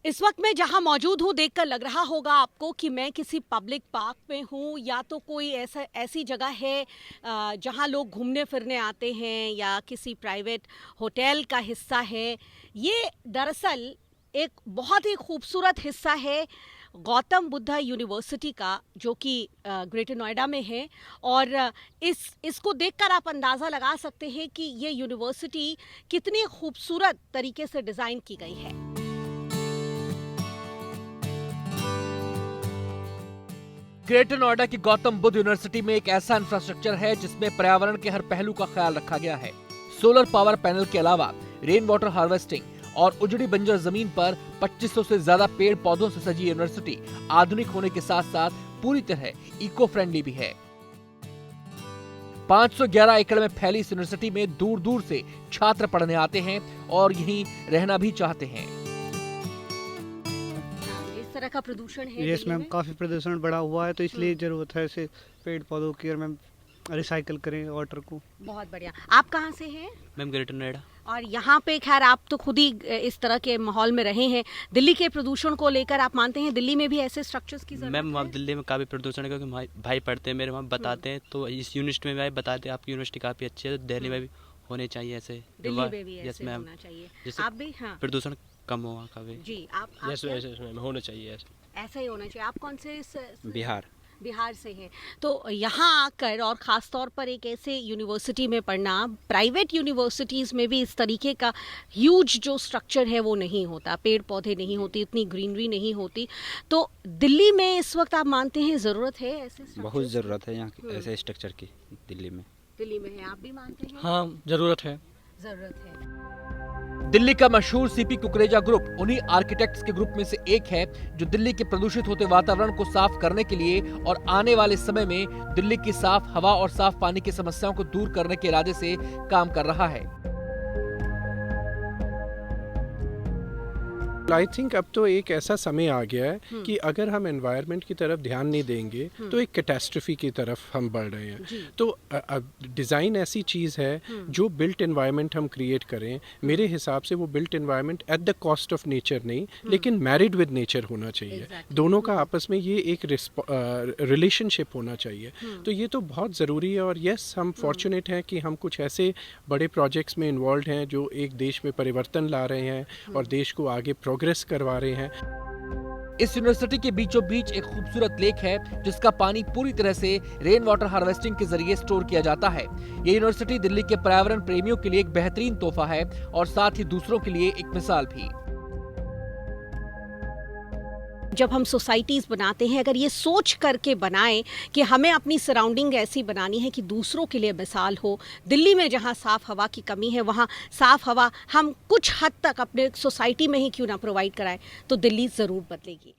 इस वक्त मैं जहां मौजूद हूं देखकर लग रहा होगा आपको कि मैं किसी पब्लिक पार्क में हूं या तो कोई ऐसी जगह है जहां लोग घूमने फिरने आते हैं या किसी प्राइवेट होटल का हिस्सा है। ये दरअसल एक बहुत ही खूबसूरत हिस्सा है गौतम बुद्धा यूनिवर्सिटी का, जो कि ग्रेटर नोएडा में है। और इसको देखकर आप अंदाज़ा लगा सकते हैं कि ये यूनिवर्सिटी कितनी खूबसूरत तरीके से डिज़ाइन की गई है। ग्रेटर नोएडा की गौतम बुद्ध यूनिवर्सिटी में एक ऐसा इंफ्रास्ट्रक्चर है जिसमें पर्यावरण के हर पहलू का ख्याल रखा गया है। सोलर पावर पैनल के अलावा रेन वाटर हार्वेस्टिंग और उजड़ी बंजर जमीन पर 2500 से ज्यादा पेड़ पौधों से सजी यूनिवर्सिटी आधुनिक होने के साथ साथ पूरी तरह इको फ्रेंडली भी है। 511 एकड़ में फैली इस यूनिवर्सिटी में दूर दूर से छात्र पढ़ने आते हैं और यहीं रहना भी चाहते हैं। इस तरह का प्रदूषण है यस मैम, काफ़ी प्रदूषण बढ़ा हुआ है, तो इसलिए ज़रूरत है ऐसे पेड़ पौधों की और मैम रिसाइकिल करें वाटर को। बहुत बढ़िया। आप कहाँ से हैं? Ma'am greater Noida. और यहाँ पे खैर आप तो खुद ही इस तरह के माहौल में रहे हैं। दिल्ली के प्रदूषण को लेकर आप मानते हैं दिल्ली में भी ऐसे स्ट्रक्चर्स की जरूरत है? मैम वहाँ दिल्ली में काफ़ी प्रदूषण है, क्योंकि भाई पढ़ते हैं मेरे वहाँ, बताते हैं, तो इस यूनिवर्सिटी में भाई बताते हैं आपकी यूनिवर्सिटी काफ़ी अच्छी है, तो दिल्ली में भी होने चाहिए ऐसे। दिल्ली में भी ऐसे होना चाहिए। आप भी? हाँ, प्रदूषण कम हो वहाँ का भी। जी। आप यस मैम, होना चाहिए ऐसा ही होना चाहिए। आप कौन से बिहार से हैं? तो यहाँ आकर और ख़ास तौर पर एक ऐसे यूनिवर्सिटी में पढ़ना, प्राइवेट यूनिवर्सिटीज़ में भी इस तरीके का ह्यूज जो स्ट्रक्चर है वो नहीं होता, पेड़ पौधे नहीं होती, इतनी ग्रीनरी नहीं होती। तो दिल्ली में इस वक्त आप मानते हैं ज़रूरत है ऐसे structures? बहुत ज़रूरत है यहाँ की ऐसे स्ट्रक्चर की दिल्ली में है। आप भी मानते हैं? हाँ, ज़रूरत है। ज़रूरत है। दिल्ली का मशहूर सीपी कुकरेजा ग्रुप उन्हीं आर्किटेक्ट्स के ग्रुप में से एक है जो दिल्ली के प्रदूषित होते वातावरण को साफ करने के लिए और आने वाले समय में दिल्ली की साफ हवा और साफ पानी की समस्याओं को दूर करने के इरादे से काम कर रहा है। आई थिंक अब तो एक ऐसा समय आ गया है कि अगर हम एनवायरनमेंट की तरफ ध्यान नहीं देंगे तो एक कैटास्ट्रोफी की तरफ हम बढ़ रहे हैं। तो डिज़ाइन ऐसी चीज़ है जो बिल्ट एनवायरनमेंट हम क्रिएट करें, मेरे हिसाब से वो built environment at the cost of nature नहीं, लेकिन मैरिड विद नेचर होना चाहिए। दोनों का आपस में ये एक रिलेशनशिप होना चाहिए। तो ये तो बहुत ज़रूरी है। और यस, हम फॉर्चुनेट हैं कि हम कुछ ऐसे बड़े प्रोजेक्ट्स में इन्वॉल्व हैं जो एक देश में परिवर्तन ला रहे हैं और देश को आगे प्रोग्रेस करवा रहे हैं। इस यूनिवर्सिटी के बीचों बीच एक खूबसूरत लेक है जिसका पानी पूरी तरह से रेन वाटर हार्वेस्टिंग के जरिए स्टोर किया जाता है। ये यूनिवर्सिटी दिल्ली के पर्यावरण प्रेमियों के लिए एक बेहतरीन तोहफा है और साथ ही दूसरों के लिए एक मिसाल भी। जब हम सोसाइटीज़ बनाते हैं, अगर ये सोच करके बनाएं कि हमें अपनी सराउंडिंग ऐसी बनानी है कि दूसरों के लिए मिसाल हो। दिल्ली में जहाँ साफ़ हवा की कमी है, वहाँ साफ़ हवा हम कुछ हद तक अपने सोसाइटी में ही क्यों ना प्रोवाइड कराएं, तो दिल्ली ज़रूर बदलेगी।